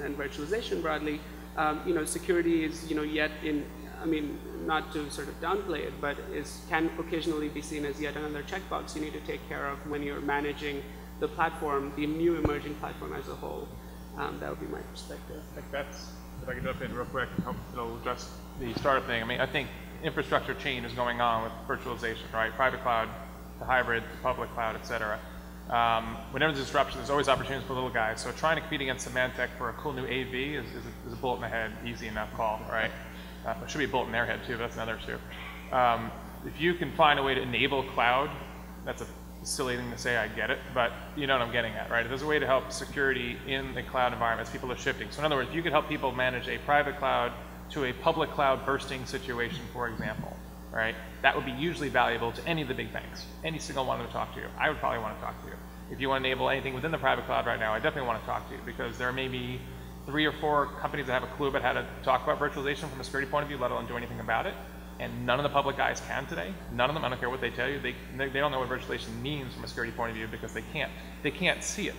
and virtualization broadly, security is yet in, I mean, not to sort of downplay it, but can occasionally be seen as yet another checkbox you need to take care of when you're managing the platform, the new emerging platform as a whole. That would be my perspective. I think that's, if I can jump in real quick, it'll address the startup thing. I mean, I think infrastructure change is going on with virtualization, right? Private cloud to hybrid to public cloud, et cetera. Whenever there's disruption, there's always opportunities for little guys. So trying to compete against Symantec for a cool new AV is a bullet in the head, easy enough call, right? It should be a bullet in their head too, but that's another issue. If you can find a way to enable cloud, that's a silly thing to say, I get it, but you know what I'm getting at, right? If there's a way to help security in the cloud environments, people are shifting. So in other words, if you could help people manage a private cloud to a public cloud bursting situation, for example, right? That would be hugely valuable to any of the big banks. Any single one of them to talk to you. I would probably want to talk to you. If you want to enable anything within the private cloud right now, I definitely want to talk to you, because there may be 3 or 4 companies that have a clue about how to talk about virtualization from a security point of view, let alone do anything about it. And none of the public guys can today. None of them, I don't care what they tell you, they don't know what virtualization means from a security point of view, because they can't see it,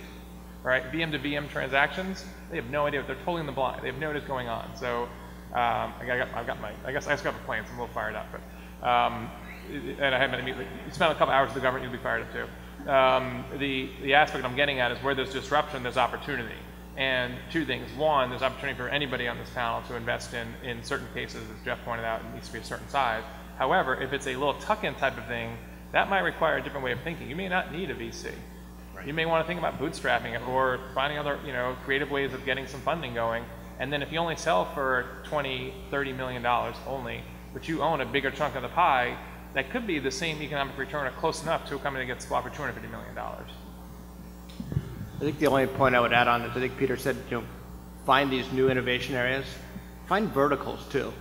right? VM to VM transactions, they have no idea. They're totally in the blind. They have no idea what's going on. So I guess I just got the plans. I'm a little fired up, but and I haven't immediately. You spend a couple hours with the government, you'll be fired up too. The aspect I'm getting at is where there's disruption, there's opportunity. And 2 things. 1, there's opportunity for anybody on this panel to invest in certain cases, as Jeff pointed out, it needs to be a certain size. However, if it's a little tuck-in type of thing, that might require a different way of thinking. You may not need a VC. Right. You may want to think about bootstrapping it or finding other creative ways of getting some funding going. And then if you only sell for $20, $30 million only, but you own a bigger chunk of the pie, that could be the same economic return or close enough to a company that gets bought for $250 million. I think the only point I would add on is I think Peter said, find these new innovation areas, find verticals too.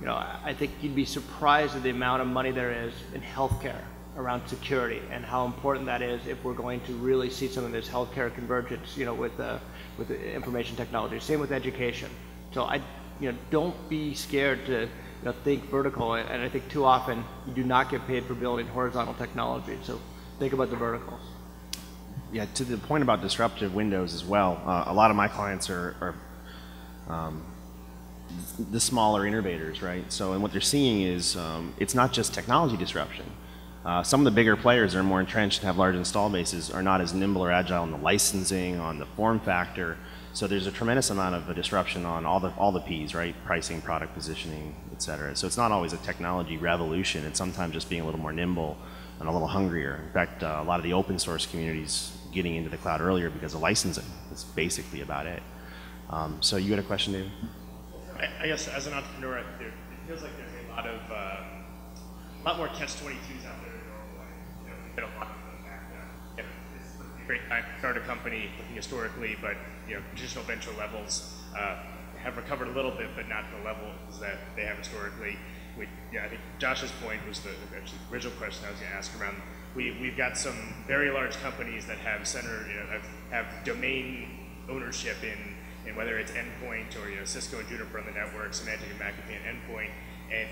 I think you'd be surprised at the amount of money there is in healthcare around security and how important that is if we're going to really see some of this healthcare convergence, with the information technology. Same with education. So don't be scared to think vertical. And I think too often you do not get paid for building horizontal technology. So think about the verticals. Yeah, to the point about disruptive windows as well, a lot of my clients are the smaller innovators, right? So, and what they're seeing is it's not just technology disruption. Some of the bigger players that are more entrenched and have large install bases are not as nimble or agile in the licensing, on the form factor. So there's a tremendous amount of disruption on all the P's, right? Pricing, product positioning, et cetera. So it's not always a technology revolution. It's sometimes just being a little more nimble and a little hungrier. In fact, a lot of the open source communities getting into the cloud earlier because of licensing. That's basically about it. So you had a question, David? I guess as an entrepreneur, it feels like there's a lot more catch-22s out there than normal. We get a lot of them back. It's a great time to start a company looking historically, but traditional venture levels have recovered a little bit, but not the levels that they have historically. I think Josh's point was the original question I was going to ask around. We've got some very large companies that have have domain ownership in whether it's endpoint or Cisco and Juniper on the network, Symantec and McAfee and endpoint, and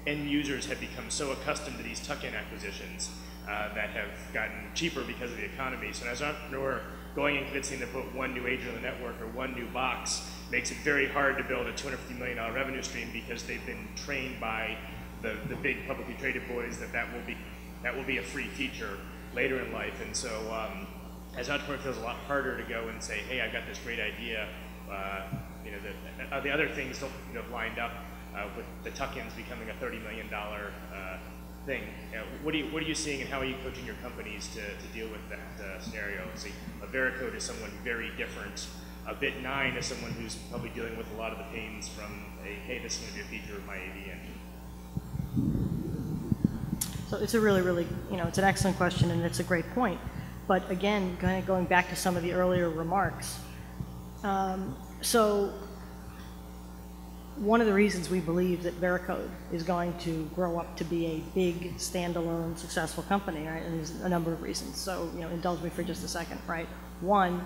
end users have become so accustomed to these tuck-in acquisitions that have gotten cheaper because of the economy. So as an entrepreneur, going and convincing them to put 1 new agent on the network or 1 new box makes it very hard to build a $250 million revenue stream, because they've been trained by the big publicly traded boys that will be a free feature later in life. And so as an entrepreneur, it feels a lot harder to go and say, hey, I've got this great idea. The other things don't lined up with the tuck-ins becoming a $30 million thing. What are you seeing, and how are you coaching your companies to deal with that scenario? See, a Veracode is someone very different. A Bit9 is someone who's probably dealing with a lot of the pains from hey, this is going to be a feature of my AV engine. So it's a really, it's an excellent question, and it's a great point. But again, kind of going back to some of the earlier remarks. So one of the reasons we believe that Veracode is going to grow up to be a big, standalone, successful company, right? And there's a number of reasons. So, indulge me for just a second, right? One,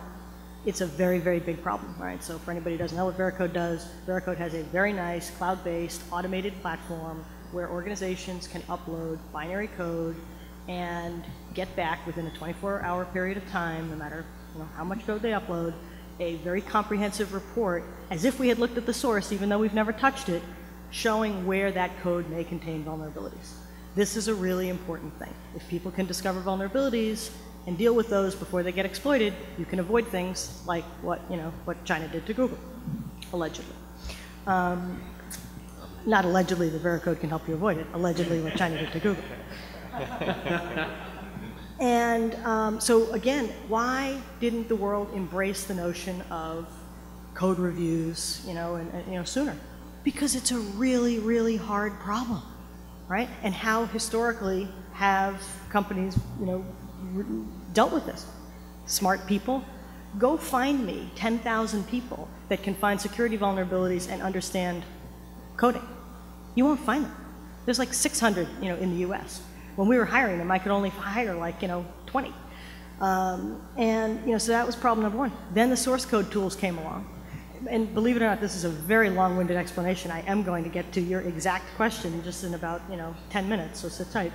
it's a very, very big problem, right? So for anybody who doesn't know what Veracode does, Veracode has a very nice cloud-based automated platform where organizations can upload binary code and get back within a 24-hour period of time, no matter how much code they upload, a very comprehensive report, as if we had looked at the source, even though we've never touched it, showing where that code may contain vulnerabilities. This is a really important thing. If people can discover vulnerabilities and deal with those before they get exploited, you can avoid things like what China did to Google, allegedly. Not allegedly, the Veracode can help you avoid it. Allegedly, what China did to Google. And so again, why didn't the world embrace the notion of code reviews, sooner? Because it's a really, really hard problem, right? And how historically have companies, dealt with this? Smart people. Go find me 10,000 people that can find security vulnerabilities and understand coding. You won't find them. There's like 600, in the U.S. When we were hiring them, I could only hire like, 20. So that was problem number one. Then the source code tools came along. And believe it or not, this is a very long-winded explanation. I am going to get to your exact question just in about, 10 minutes, so sit tight.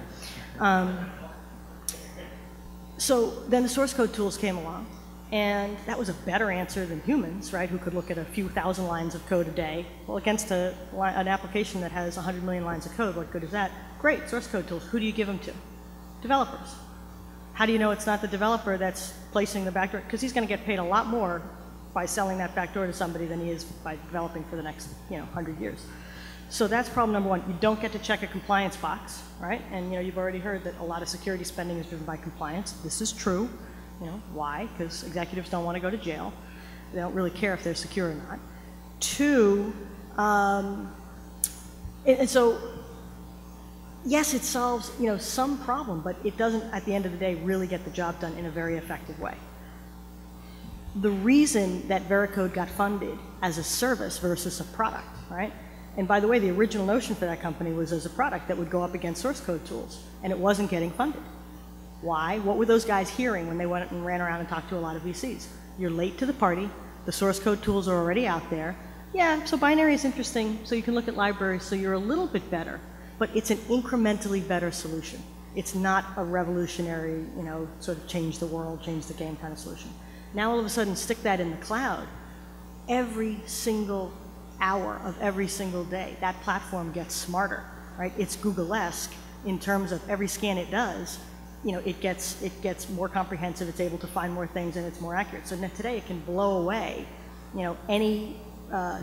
So then the source code tools came along, and that was a better answer than humans, right, who could look at a few thousand lines of code a day. Well, against an application that has 100 million lines of code, what good is that? Great, source code tools. Who do you give them to? Developers. How do you know it's not the developer that's placing the backdoor? Because he's going to get paid a lot more by selling that backdoor to somebody than he is by developing for the next 100 years. So that's problem number one. You don't get to check a compliance box, right? And you've already heard that a lot of security spending is driven by compliance. This is true. Why? Because executives don't want to go to jail. They don't really care if they're secure or not. Two, and so yes, it solves some problem, but it doesn't at the end of the day really get the job done in a very effective way. The reason that Veracode got funded as a service versus a product, right? And by the way, the original notion for that company was as a product that would go up against source code tools, and it wasn't getting funded. Why? What were those guys hearing when they went and ran around and talked to a lot of VCs? You're late to the party, the source code tools are already out there. Yeah, so binary is interesting, so you can look at libraries, so you're a little bit better, but it's an incrementally better solution. It's not a revolutionary, sort of change the world, change the game kind of solution. Now all of a sudden stick that in the cloud. Every single hour of every single day, that platform gets smarter, right? It's Google-esque in terms of every scan it does, it gets more comprehensive, it's able to find more things, and it's more accurate. So today it can blow away, any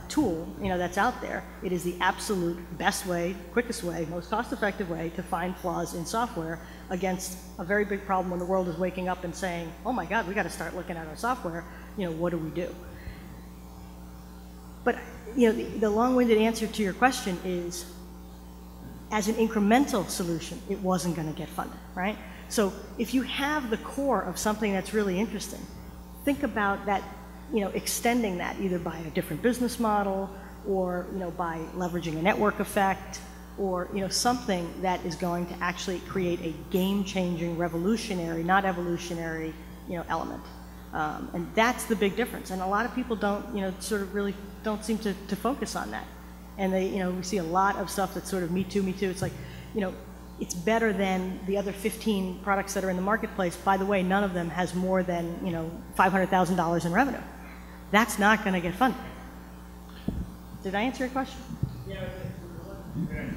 tool, that's out there. It is the absolute best way, quickest way, most cost-effective way to find flaws in software against a very big problem when the world is waking up and saying, oh my God, we got to start looking at our software, what do we do? But, the long-winded answer to your question is, as an incremental solution, it wasn't going to get funded, right? So if you have the core of something that's really interesting, think about that, extending that either by a different business model or, by leveraging a network effect or, something that is going to actually create a game-changing, revolutionary, not evolutionary, element. And that's the big difference. And a lot of people don't, sort of really don't seem to focus on that. And they, we see a lot of stuff that's sort of me too, me too. It's like, it's better than the other 15 products that are in the marketplace. By the way, none of them has more than, $500,000 in revenue. That's not going to get funded. Did I answer your question? Yeah, very, very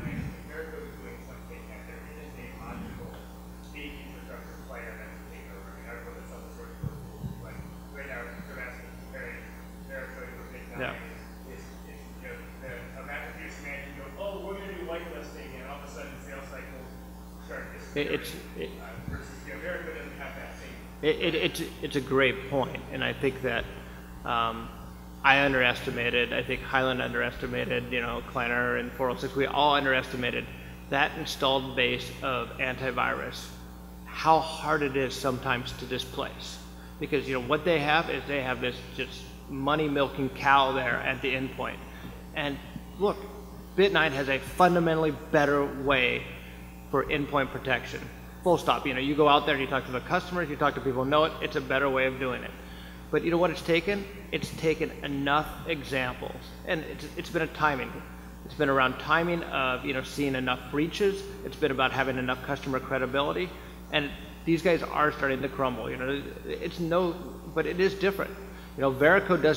nice. Veracode is doing something that there isn't a logical big infrastructure player that can take over. I mean, I wrote this on the source code tools. Like, right now, you're asking Veracode or Big Nine is imagine you're managing, you go, oh, we're going to do whitelisting, and all of a sudden sales cycles start disappearing. Versus, Veracode doesn't have that same. It's a great point, and I think that I underestimated, I think Highland underestimated, Kleiner and 406, we all underestimated that installed base of antivirus, how hard it is sometimes to displace. Because, what they have is they have this just money-milking cow there at the endpoint. And look, Bit9 has a fundamentally better way for endpoint protection. Full stop. You go out there and you talk to the customers, you talk to people who know it, it's a better way of doing it. But you know what it's taken? It's taken enough examples. And it's been a timing. It's been around timing of, seeing enough breaches. It's been about having enough customer credibility. And these guys are starting to crumble. It's no, but it is different. You know, Veracode doesn't